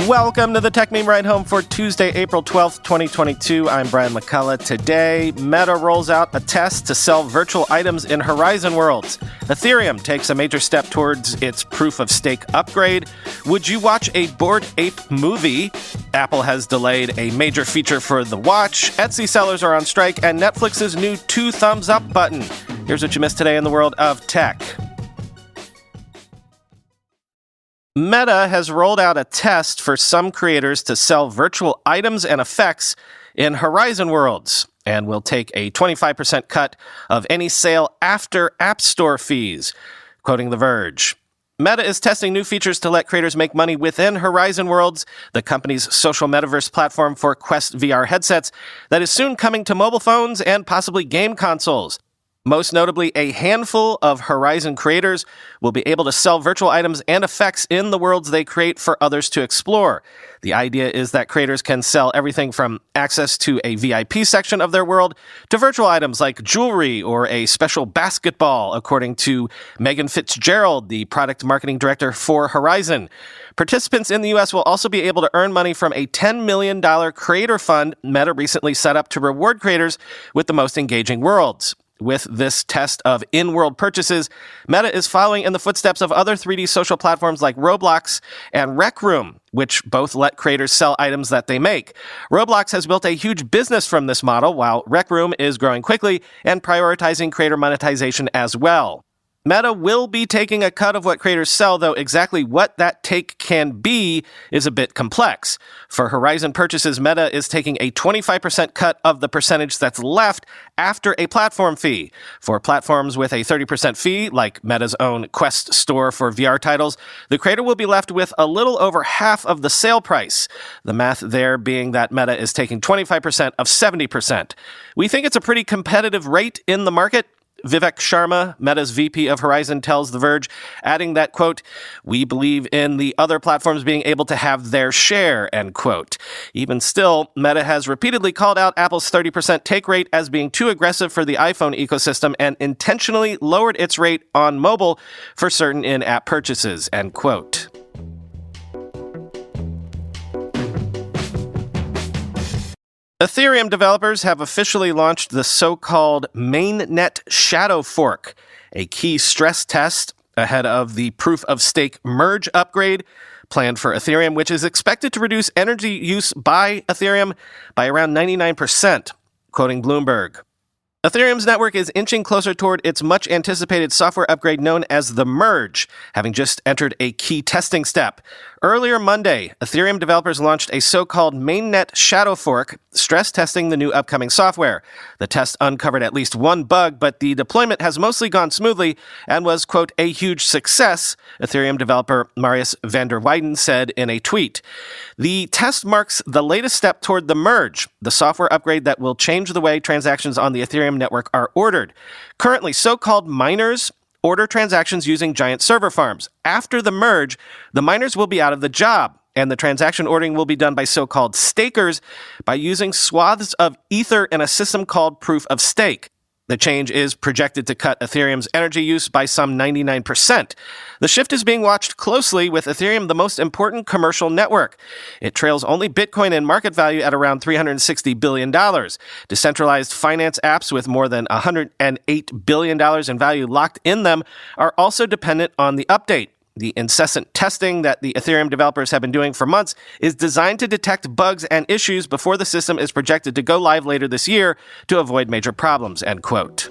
Welcome to the Techmeme Ride Home for Tuesday, April 12th, 2022. I'm Brian McCullough. Today, Meta rolls out a test to sell virtual items in Horizon worlds. Ethereum takes a major step towards its proof-of-stake upgrade. Would you watch a Bored Ape movie? Apple has delayed a major feature for the watch. Etsy sellers are on strike, and Netflix's new 2 thumbs up button. Here's what you missed today in the world of tech. Meta has rolled out a test for some creators to sell virtual items and effects in Horizon worlds and will take a 25% cut of any sale after App Store fees, quoting The Verge. Meta is testing new features to let creators make money within Horizon Worlds, the company's social metaverse platform for Quest VR headsets that is soon coming to mobile phones and possibly game consoles. Most notably, a handful of Horizon creators will be able to sell virtual items and effects in the worlds they create for others to explore. The idea is that creators can sell everything from access to a VIP section of their world to virtual items like jewelry or a special basketball, according to Megan Fitzgerald, the product marketing director for Horizon. Participants in the U.S. will also be able to earn money from a $10 million creator fund Meta recently set up to reward creators with the most engaging worlds. With this test of in-world purchases, Meta is following in the footsteps of other 3D social platforms like Roblox and Rec Room, which both let creators sell items that they make. Roblox has built a huge business from this model, while Rec Room is growing quickly and prioritizing creator monetization as well. Meta will be taking a cut of what creators sell, though exactly what that take can be is a bit complex. For Horizon purchases, Meta is taking a 25% cut of the percentage that's left after a platform fee. For platforms with a 30% fee, like Meta's own Quest store for VR titles, the creator will be left with a little over half of the sale price. The math there being that Meta is taking 25% of 70%. We think it's a pretty competitive rate in the market. Vivek Sharma, Meta's VP of Horizon, tells The Verge, adding that, quote, "We believe in the other platforms being able to have their share," end quote. Even still, Meta has repeatedly called out Apple's 30% take rate as being too aggressive for the iPhone ecosystem and intentionally lowered its rate on mobile for certain in-app purchases, end quote. Ethereum developers have officially launched the so-called mainnet shadow fork, a key stress test ahead of the proof-of-stake merge upgrade planned for Ethereum, which is expected to reduce energy use by Ethereum by around 99%, quoting Bloomberg. Ethereum's network is inching closer toward its much-anticipated software upgrade known as the merge, having just entered a key testing step. Earlier Monday, Ethereum developers launched a so-called mainnet shadow fork, stress testing the new upcoming software. The test uncovered at least one bug, but the deployment has mostly gone smoothly and was, quote, "a huge success," Ethereum developer Marius van der Weyden said in a tweet. The test marks the latest step toward the merge, the software upgrade that will change the way transactions on the Ethereum network are ordered. Currently, so-called miners order transactions using giant server farms. After the merge, the miners will be out of the job, and the transaction ordering will be done by so-called stakers by using swaths of Ether in a system called proof of stake. The change is projected to cut Ethereum's energy use by some 99%. The shift is being watched closely, with Ethereum the most important commercial network. It trails only Bitcoin in market value at around $360 billion. Decentralized finance apps with more than $108 billion in value locked in them are also dependent on the update. The incessant testing that the Ethereum developers have been doing for months is designed to detect bugs and issues before the system is projected to go live later this year to avoid major problems, end quote.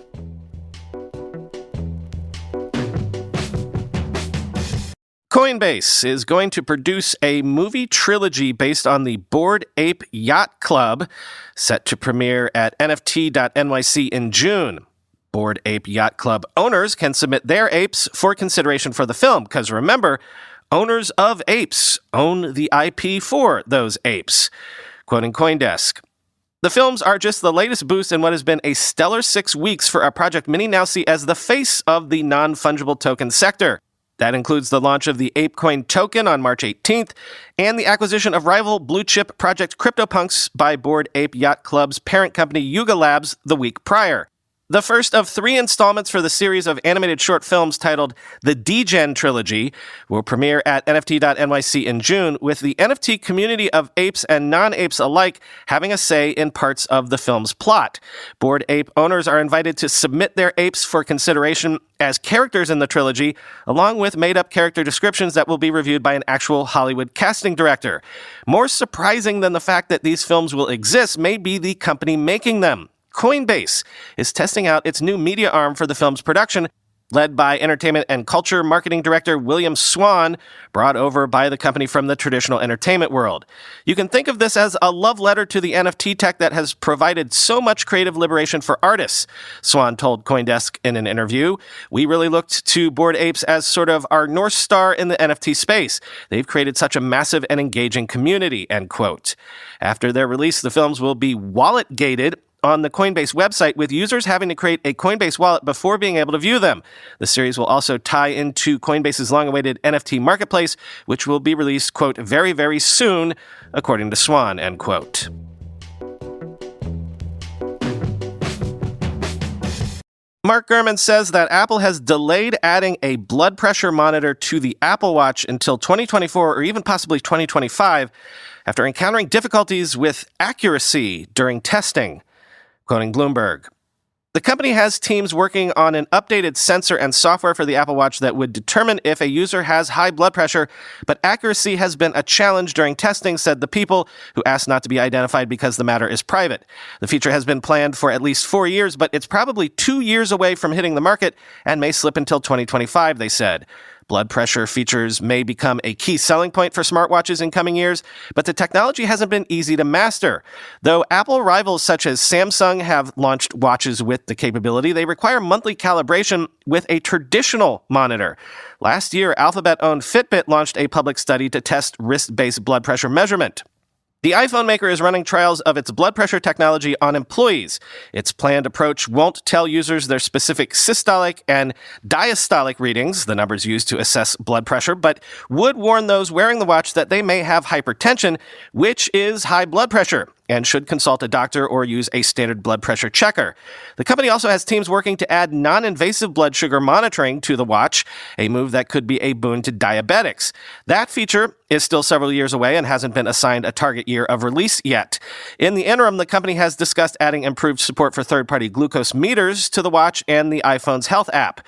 Coinbase is going to produce a movie trilogy based on the Bored Ape Yacht Club, set to premiere at NFT.NYC in June. Bored Ape Yacht Club owners can submit their apes for consideration for the film, because remember, owners of apes own the IP for those apes, quoting CoinDesk. The films are just the latest boost in what has been a stellar 6 weeks for a project many now see as the face of the non-fungible token sector. That includes the launch of the ApeCoin token on March 18th and the acquisition of rival blue-chip project CryptoPunks by Bored Ape Yacht Club's parent company Yuga Labs the week prior. The first of 3 installments for the series of animated short films titled The Degen Trilogy will premiere at NFT.NYC in June, with the NFT community of apes and non-apes alike having a say in parts of the film's plot. Bored Ape owners are invited to submit their apes for consideration as characters in the trilogy, along with made-up character descriptions that will be reviewed by an actual Hollywood casting director. More surprising than the fact that these films will exist may be the company making them. Coinbase is testing out its new media arm for the film's production, led by entertainment and culture marketing director William Swan, brought over by the company from the traditional entertainment world. You can think of this as a love letter to the NFT tech that has provided so much creative liberation for artists. Swan told CoinDesk in an interview, "We really looked to Bored Apes as sort of our North Star in the NFT space. They've created such a massive and engaging community," end quote. After their release, the films will be wallet-gated on the Coinbase website, with users having to create a Coinbase wallet before being able to view them. The series will also tie into Coinbase's long-awaited NFT marketplace, which will be released, quote, very, very soon, according to Swan, end quote. Mark Gurman says that Apple has delayed adding a blood pressure monitor to the Apple Watch until 2024 or even possibly 2025 after encountering difficulties with accuracy during testing. Quoting Bloomberg, "The company has teams working on an updated sensor and software for the Apple Watch that would determine if a user has high blood pressure, but accuracy has been a challenge during testing," said the people, who asked not to be identified because the matter is private. "The feature has been planned for at least 4 years, but it's probably 2 years away from hitting the market and may slip until 2025, they said. Blood pressure features may become a key selling point for smartwatches in coming years, but the technology hasn't been easy to master. Though Apple rivals such as Samsung have launched watches with the capability, they require monthly calibration with a traditional monitor. Last year, Alphabet-owned Fitbit launched a public study to test wrist-based blood pressure measurement. The iPhone maker is running trials of its blood pressure technology on employees. Its planned approach won't tell users their specific systolic and diastolic readings, the numbers used to assess blood pressure, but would warn those wearing the watch that they may have hypertension, which is high blood pressure, and should consult a doctor or use a standard blood pressure checker. The company also has teams working to add non-invasive blood sugar monitoring to the watch, a move that could be a boon to diabetics. That feature is still several years away and hasn't been assigned a target year of release yet. In the interim, the company has discussed adding improved support for third-party glucose meters to the watch and the iPhone's health app.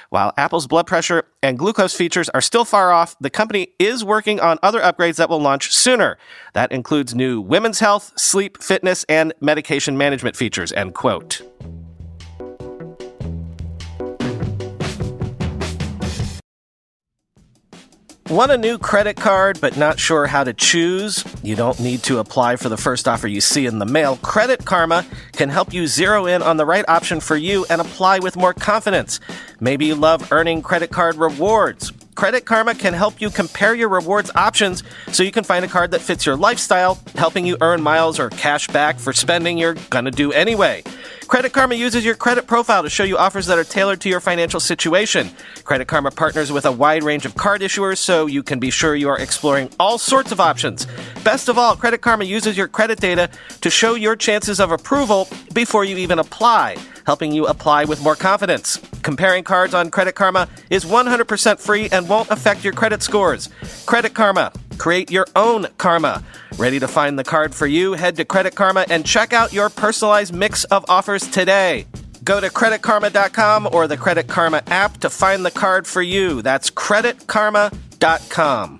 While Apple's blood pressure and glucose features are still far off, the company is working on other upgrades that will launch sooner. That includes new women's health, sleep, fitness, and medication management features, end quote. Want a new credit card but not sure how to choose? You don't need to apply for the first offer you see in the mail. Credit Karma can help you zero in on the right option for you and apply with more confidence. Maybe you love earning credit card rewards. Credit Karma can help you compare your rewards options so you can find a card that fits your lifestyle, helping you earn miles or cash back for spending you're gonna do anyway. Credit Karma uses your credit profile to show you offers that are tailored to your financial situation. Credit Karma partners with a wide range of card issuers so you can be sure you are exploring all sorts of options. Best of all, Credit Karma uses your credit data to show your chances of approval before you even apply, helping you apply with more confidence. Comparing cards on Credit Karma is 100% free and won't affect your credit scores. Credit Karma. Create your own karma. Ready to find the card for you? Head to Credit Karma and check out your personalized mix of offers today. Go to creditkarma.com or the Credit Karma app to find the card for you. That's creditkarma.com.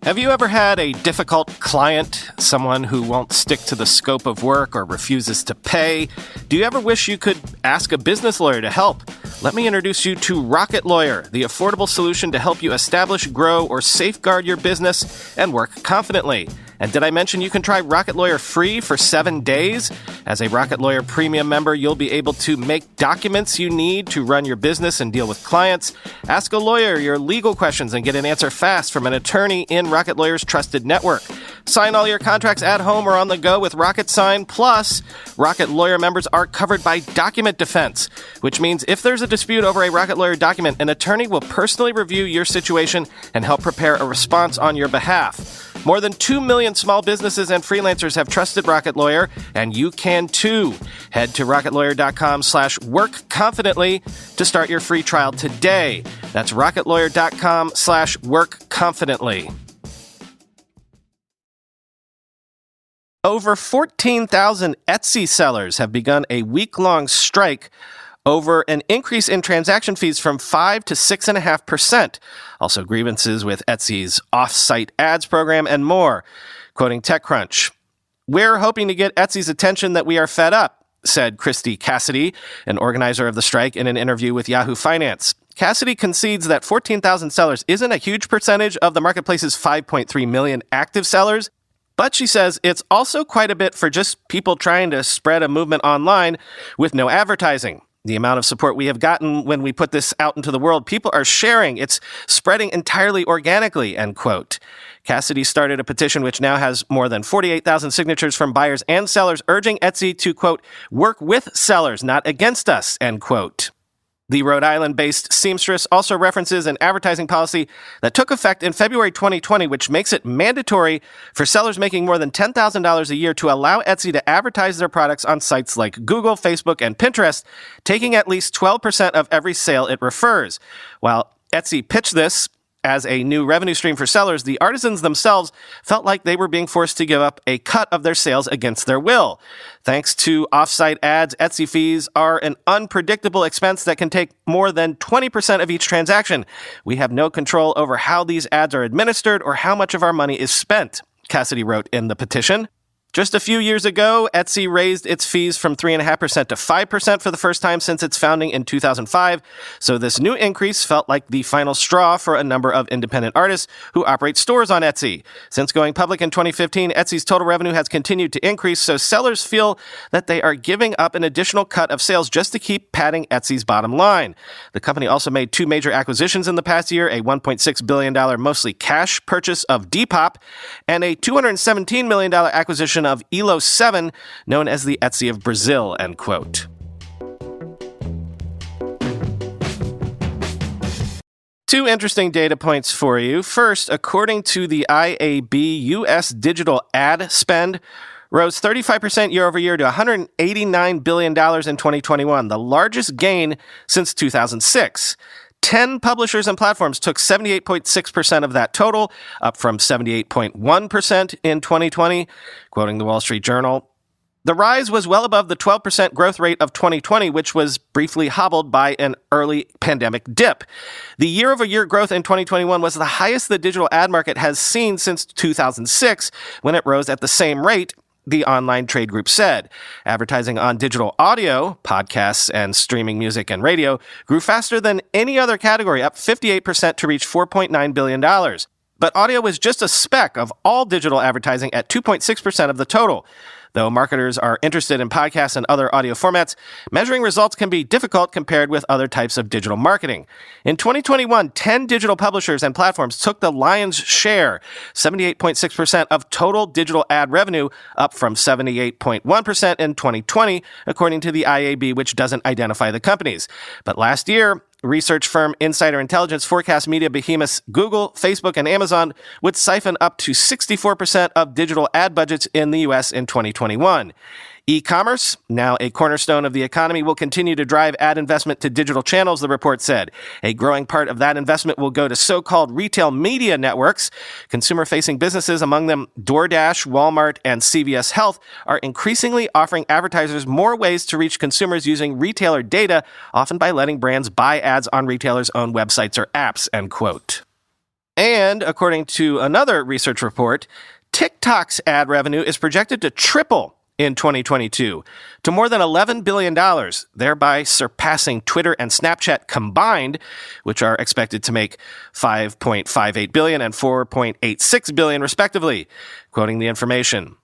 Have you ever had a difficult client, someone who won't stick to the scope of work or refuses to pay? Do you ever wish you could ask a business lawyer to help? Let me introduce you to Rocket Lawyer, the affordable solution to help you establish, grow, or safeguard your business and work confidently. And did I mention you can try Rocket Lawyer free for 7 days? As a Rocket Lawyer Premium member, you'll be able to make documents you need to run your business and deal with clients. Ask a lawyer your legal questions and get an answer fast from an attorney in Rocket Lawyer's trusted network. Sign all your contracts at home or on the go with Rocket Sign. Plus, Rocket Lawyer members are covered by document defense, which means if there's a dispute over a Rocket Lawyer document, an attorney will personally review your situation and help prepare a response on your behalf. More than 2 million small businesses and freelancers have trusted Rocket Lawyer, and you can too. Head to rocketlawyer.com/workconfidently to start your free trial today. That's rocketlawyer.com/workconfidently. Over 14,000 Etsy sellers have begun a week-long strike over an increase in transaction fees from 5 to 6.5%. Also grievances with Etsy's off-site ads program and more. Quoting TechCrunch, "We're hoping to get Etsy's attention that we are fed up," said Christy Cassidy, an organizer of the strike, in an interview with Yahoo Finance. Cassidy concedes that 14,000 sellers isn't a huge percentage of the marketplace's 5.3 million active sellers, but she says it's also quite a bit for just people trying to spread a movement online with no advertising. The amount of support we have gotten when we put this out into the world, people are sharing. It's spreading entirely organically, end quote. Cassidy started a petition which now has more than 48,000 signatures from buyers and sellers urging Etsy to, quote, work with sellers, not against us, end quote. The Rhode Island-based seamstress also references an advertising policy that took effect in February 2020, which makes it mandatory for sellers making more than $10,000 a year to allow Etsy to advertise their products on sites like Google, Facebook, and Pinterest, taking at least 12% of every sale it refers. While Etsy pitched this as a new revenue stream for sellers, the artisans themselves felt like they were being forced to give up a cut of their sales against their will. Thanks to off-site ads, Etsy fees are an unpredictable expense that can take more than 20% of each transaction. We have no control over how these ads are administered or how much of our money is spent, Cassidy wrote in the petition. Just a few years ago, Etsy raised its fees from 3.5% to 5% for the first time since its founding in 2005, so this new increase felt like the final straw for a number of independent artists who operate stores on Etsy. Since going public in 2015, Etsy's total revenue has continued to increase, so sellers feel that they are giving up an additional cut of sales just to keep padding Etsy's bottom line. The company also made two major acquisitions in the past year, a $1.6 billion mostly cash purchase of Depop and a $217 million acquisition of Elo7, known as the Etsy of Brazil, end quote. Two interesting data points for you. First, according to the IAB, U.S. digital ad spend rose 35% year over year to $189 billion in 2021, the largest gain since 2006. 10 publishers and platforms took 78.6% of that total, up from 78.1% in 2020, quoting the Wall Street Journal. The rise was well above the 12% growth rate of 2020, which was briefly hobbled by an early pandemic dip. The year-over-year growth in 2021 was the highest the digital ad market has seen since 2006, when it rose at the same rate, the online trade group said. Advertising on digital audio, podcasts, and streaming music and radio grew faster than any other category, up 58% to reach $4.9 billion. But audio was just a speck of all digital advertising at 2.6% of the total. Though marketers are interested in podcasts and other audio formats, measuring results can be difficult compared with other types of digital marketing. In 2021, 10 digital publishers and platforms took the lion's share, 78.6% of total digital ad revenue, up from 78.1% in 2020, according to the IAB, which doesn't identify the companies. But last year, research firm Insider Intelligence forecast media behemoths Google, Facebook, and Amazon would siphon up to 64% of digital ad budgets in the U.S. in 2021. E-commerce, now a cornerstone of the economy, will continue to drive ad investment to digital channels, the report said. A growing part of that investment will go to so-called retail media networks. Consumer-facing businesses, among them DoorDash, Walmart, and CVS Health, are increasingly offering advertisers more ways to reach consumers using retailer data, often by letting brands buy ads on retailers' own websites or apps, end quote. And according to another research report, TikTok's ad revenue is projected to triple in 2022 to more than $11 billion, thereby surpassing Twitter and Snapchat combined, which are expected to make $5.58 billion and $4.86 billion, respectively, quoting the information.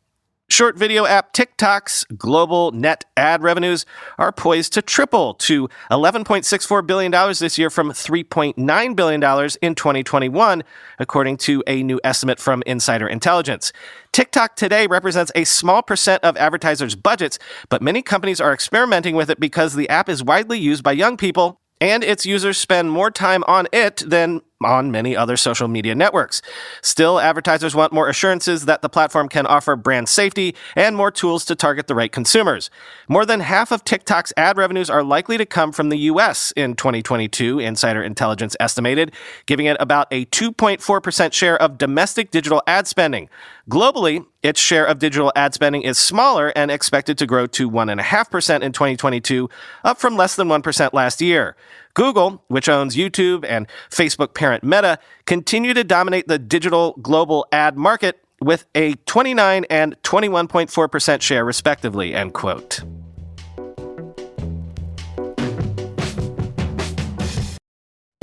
Short video app TikTok's global net ad revenues are poised to triple to $11.64 billion this year from $3.9 billion in 2021, according to a new estimate from Insider Intelligence. TikTok today represents a small percent of advertisers' budgets, but many companies are experimenting with it because the app is widely used by young people, and its users spend more time on it than on many other social media networks. Still, advertisers want more assurances that the platform can offer brand safety and more tools to target the right consumers. More than half of TikTok's ad revenues are likely to come from the U.S. in 2022, Insider Intelligence estimated, giving it about a 2.4% share of domestic digital ad spending. Globally, its share of digital ad spending is smaller and expected to grow to 1.5% in 2022, up from less than 1% last year. Google, which owns YouTube and Facebook parent Meta, continue to dominate the digital global ad market with a 29 and 21.4% share respectively, end quote.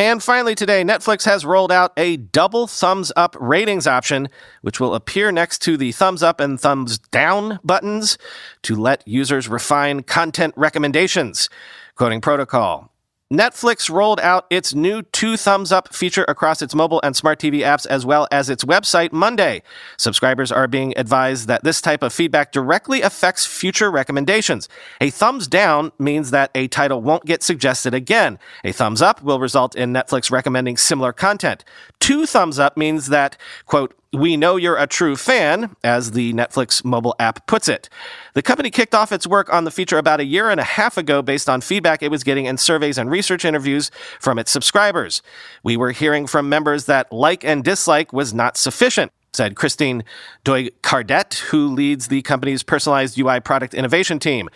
And finally today, Netflix has rolled out a double thumbs up ratings option, which will appear next to the thumbs up and thumbs down buttons to let users refine content recommendations. Quoting Protocol, Netflix rolled out its new 2 thumbs up feature across its mobile and smart TV apps as well as its website Monday. Subscribers are being advised that this type of feedback directly affects future recommendations. A thumbs down means that a title won't get suggested again. A thumbs up will result in Netflix recommending similar content. 2 thumbs up means that, quote, "We know you're a true fan," as the Netflix mobile app puts it. The company kicked off its work on the feature about a year and a half ago based on feedback it was getting in surveys and research interviews from its subscribers. "We were hearing from members that like and dislike was not sufficient," said Christine Doig-Cardet, who leads the company's personalized UI product innovation team.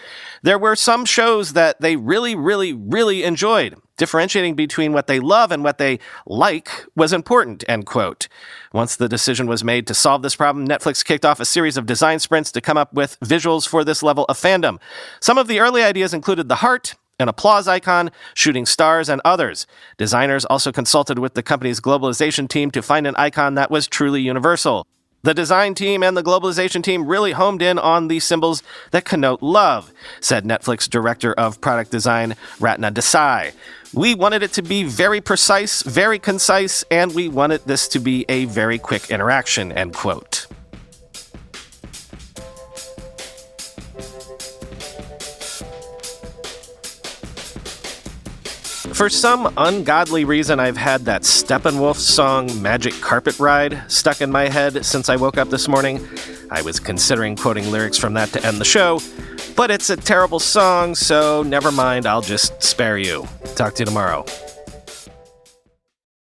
"There were some shows that they really enjoyed. Differentiating between what they love and what they like was important," end quote. Once the decision was made to solve this problem, Netflix kicked off a series of design sprints to come up with visuals for this level of fandom. Some of the early ideas included the heart, an applause icon, shooting stars, and others. Designers also consulted with the company's globalization team to find an icon that was truly universal. The design team and the globalization team really homed in on the symbols that connote love, said Netflix Director of Product Design Ratna Desai. "We wanted it to be very precise, very concise, and we wanted this to be a very quick interaction," end quote. For some ungodly reason, I've had that Steppenwolf song Magic Carpet Ride stuck in my head since I woke up this morning. I was considering quoting lyrics from that to end the show, but it's a terrible song, so never mind, I'll just spare you. Talk to you tomorrow.